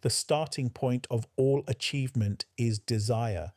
The starting point of all achievement is desire.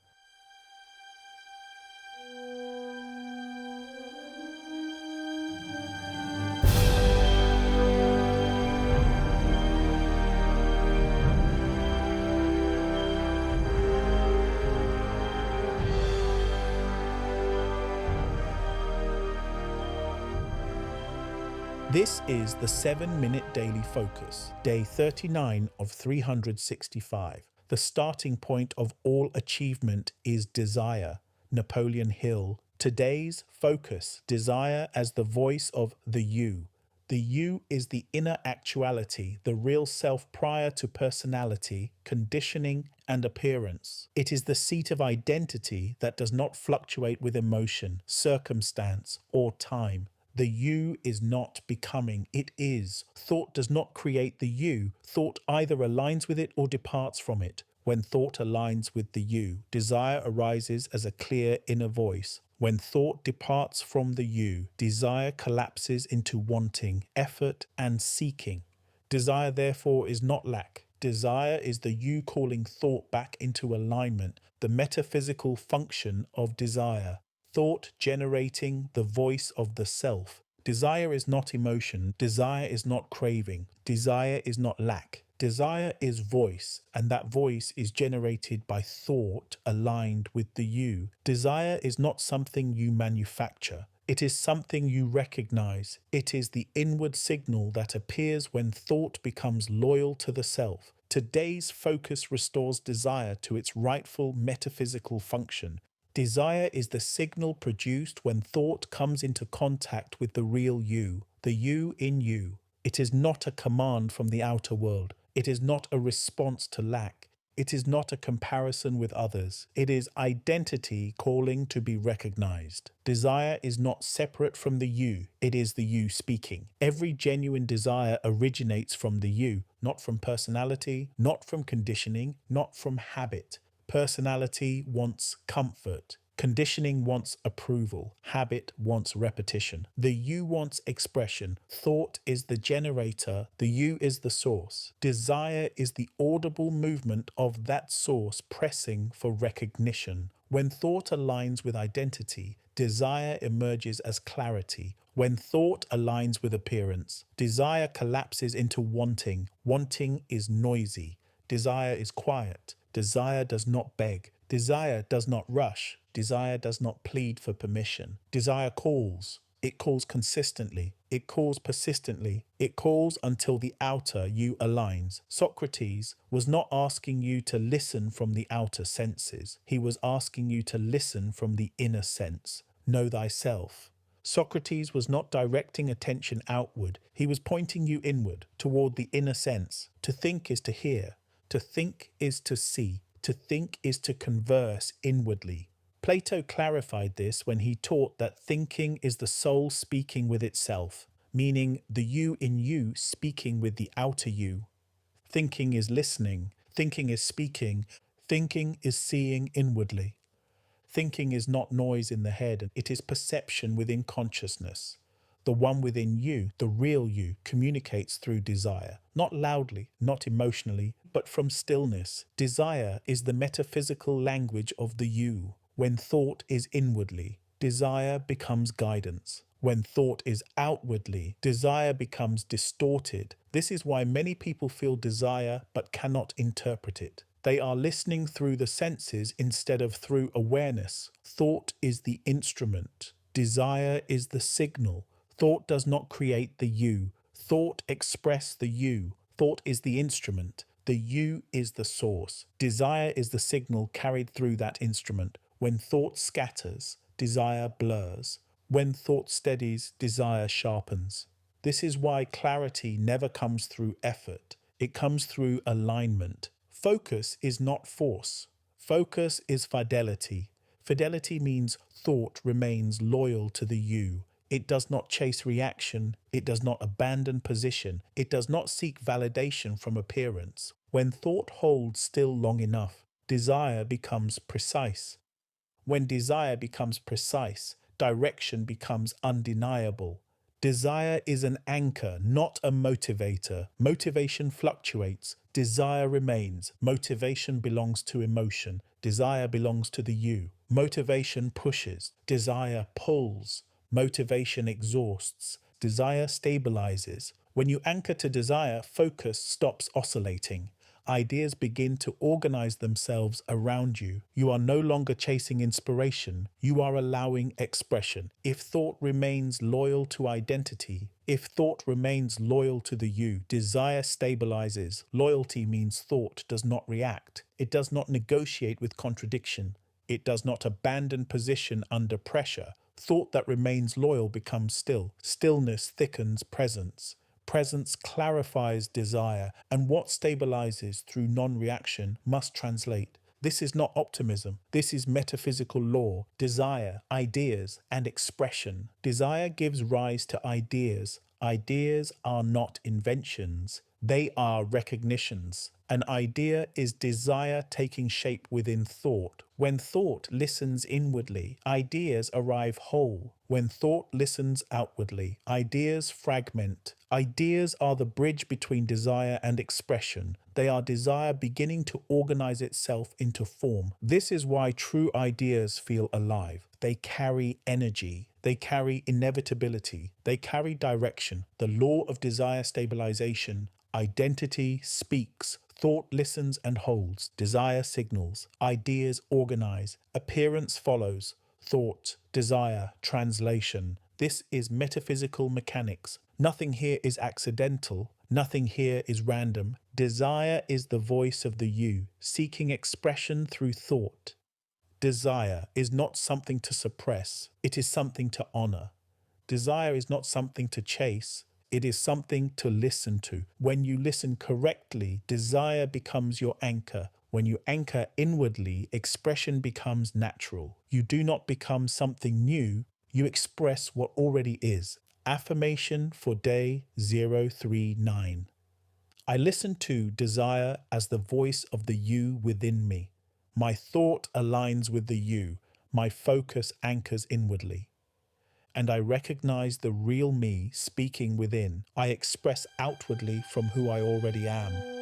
This is the 7-Minute Daily Focus, day 39 of 365. The starting point of all achievement is desire. Napoleon Hill. Today's focus: desire as the voice of the you. The you is the inner actuality, the real self prior to personality, conditioning, and appearance. It is the seat of identity that does not fluctuate with emotion, circumstance, or time. The you is not becoming, it is. Thought does not create the you. Thought either aligns with it or departs from it. When thought aligns with the you, desire arises as a clear inner voice. When thought departs from the you, desire collapses into wanting, effort, and seeking. Desire, therefore, is not lack. Desire is the you calling thought back into alignment, the metaphysical function of desire. Thought generating the voice of the self. Desire is not emotion. Desire is not craving. Desire is not lack. Desire is voice, and that voice is generated by thought aligned with the you. Desire is not something you manufacture. It is something you recognize. It is the inward signal that appears when thought becomes loyal to the self. Today's focus restores desire to its rightful metaphysical function. Desire is the signal produced when thought comes into contact with the real you, the you in you. It is not a command from the outer world. It is not a response to lack. It is not a comparison with others. It is identity calling to be recognized. Desire is not separate from the you. It is the you speaking. Every genuine desire originates from the you, not from personality, not from conditioning, not from habit. Personality wants comfort. Conditioning wants approval. Habit wants repetition. The you wants expression. Thought is the generator. The you is the source. Desire is the audible movement of that source pressing for recognition. When thought aligns with identity, desire emerges as clarity. When thought aligns with appearance, desire collapses into wanting. Wanting is noisy. Desire is quiet. Desire does not beg. Desire does not rush. Desire does not plead for permission. Desire calls. It calls consistently. It calls persistently. It calls until the outer you aligns. Socrates was not asking you to listen from the outer senses. He was asking you to listen from the inner sense. Know thyself. Socrates was not directing attention outward. He was pointing you inward, toward the inner sense. To think is to hear. To think is to see. To think is to converse inwardly. Plato clarified this when he taught that thinking is the soul speaking with itself, meaning the you in you speaking with the outer you. Thinking is listening. Thinking is speaking. Thinking is seeing inwardly. Thinking is not noise in the head. It is perception within consciousness. The one within you, the real you, communicates through desire, not loudly, not emotionally, but from stillness. Desire is the metaphysical language of the you. When thought is inwardly, desire becomes guidance. When thought is outwardly, desire becomes distorted. This is why many people feel desire but cannot interpret it. They are listening through the senses instead of through awareness. Thought is the instrument. Desire is the signal. Thought does not create the you. Thought expresses the you. Thought is the instrument. The you is the source. Desire is the signal carried through that instrument. When thought scatters, desire blurs. When thought steadies, desire sharpens. This is why clarity never comes through effort. It comes through alignment. Focus is not force. Focus is fidelity. Fidelity means thought remains loyal to the you. It does not chase reaction. It does not abandon position. It does not seek validation from appearance. When thought holds still long enough, desire becomes precise. When desire becomes precise, direction becomes undeniable. Desire is an anchor, not a motivator. Motivation fluctuates. Desire remains. Motivation belongs to emotion. Desire belongs to the you. Motivation pushes. Desire pulls. Motivation exhausts. Desire stabilizes. When you anchor to desire, focus stops oscillating. Ideas begin to organize themselves around you. You are no longer chasing inspiration. You are allowing expression. If thought remains loyal to identity, if thought remains loyal to the you, desire stabilizes. Loyalty means thought does not react. It does not negotiate with contradiction. It does not abandon position under pressure. Thought that remains loyal becomes still. Stillness thickens presence. Presence clarifies desire, and what stabilizes through non-reaction must translate. This is not optimism. This is metaphysical law, desire, ideas, and expression. Desire gives rise to ideas. Ideas are not inventions. They are recognitions. An idea is desire taking shape within thought. When thought listens inwardly, ideas arrive whole. When thought listens outwardly, ideas fragment. Ideas are the bridge between desire and expression. They are desire beginning to organize itself into form. This is why true ideas feel alive. They carry energy. They carry inevitability. They carry direction. The law of desire stabilization. Identity speaks. Thought listens and holds. Desire signals. Ideas organize. Appearance follows. Thought, desire, translation. This is metaphysical mechanics. Nothing here is accidental. Nothing here is random. Desire is the voice of the you, seeking expression through thought. Desire is not something to suppress. It is something to honor. Desire is not something to chase. It is something to listen to. When you listen correctly, desire becomes your anchor. When you anchor inwardly, expression becomes natural. You do not become something new, you express what already is. Affirmation for day 039. I listen to desire as the voice of the you within me. My thought aligns with the you. My focus anchors inwardly. And I recognize the real me speaking within. I express outwardly from who I already am.